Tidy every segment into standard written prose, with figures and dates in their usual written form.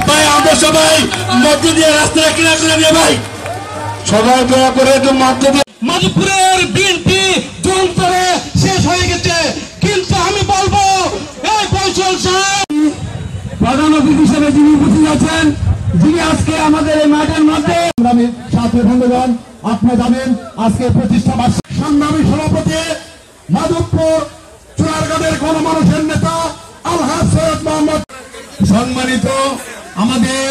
ভাই আমরা সবাই মধ্য দিয়ে রাস্তায় কিনা করে দিয়ে ভাই সবাই দয়া করে মধ্য দিয়ে মাধবপুরের বিএনপি জোন করে শেষ হয়ে গেছে, কিন্তু আমি বলবো এই ফয়সাল সাহেব প্রধান অতিথি হিসেবে যিনি উপস্থিত আছেন, যিনি আজকে আমাদের এই মাঠের মধ্যে সাথে বন্ধুগণ, আপনি জানেন আজকে প্রতিষ্ঠা বার্ষিক সংগ্রামী সভাপতি মাধবপুর চুনারগাঁওয়ের গণমানুষের নেতা আলহাজ সৈয়দ মোহাম্মদ, সম্মানিত আমাদের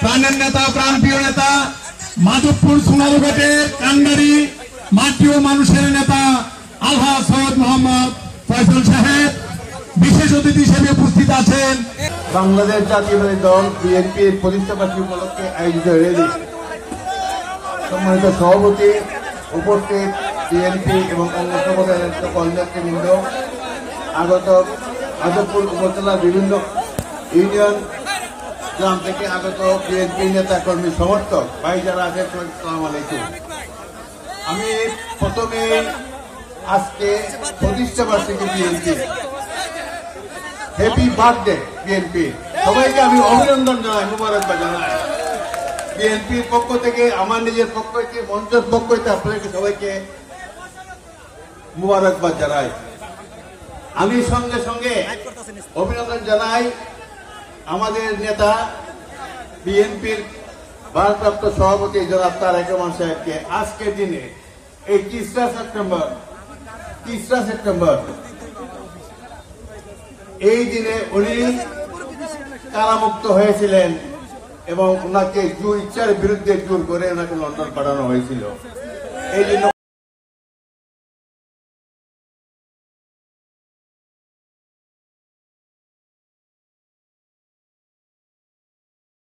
প্রাণের নেতা, প্রাণপ্রিয় নেতা, মাধবপুর সোনারঘাটের কান্ডারি মাটি ও মানুষের নেতা আলহাজ সৈয়দ মোহাম্মদ ফয়সাল সাহেব বিশেষ অতিথি হিসেবে উপস্থিত আছেন। বাংলাদেশ জাতীয়তাবাদী দল বিএনপির প্রতিষ্ঠাবার্ষিকী উপলক্ষে আয়োজিত র্যালি, সম্মানিত সভাপতি, উপস্থিত বিএনপি এবং অঙ্গ সংগঠনের কর্মীবৃন্দ, আগত মাধবপুর উপজেলার বিভিন্ন ইউনিয়ন গ্রাম থেকে আগত বিএনপি নেতা কর্মী সমর্থক ভাই যারা আছেন, আসসালামু আলাইকুম। আমি প্রথমে আজকে প্রতিষ্ঠাবার্ষিকী বিএনপি, হ্যাপি বার্থডে বিএনপি, সবাইকে আমি অভিনন্দন জানাই, মুবারকবাদ জানাই। বিএনপির পক্ষ থেকে, আমার নিজের পক্ষ থেকে, মঞ্চের পক্ষ থেকে আপনাকে সবাইকে মুবারকবাদ জানাই। আমি সঙ্গে সঙ্গে অভিনন্দন জানাই আমাদের নেতা বিএনপির ভারপ্রাপ্ত সভাপতি জনাব তারেক রহমান সাহেবকে। আজকের দিনে এই 3রা সেপ্টেম্বর এই দিনে উনি কারামুক্ত হয়েছিলেন এবং ওনাকে ইচ্ছার বিরুদ্ধে জোর করে ওনাকে লন্ডন পাঠানো হয়েছিল। এই জন্য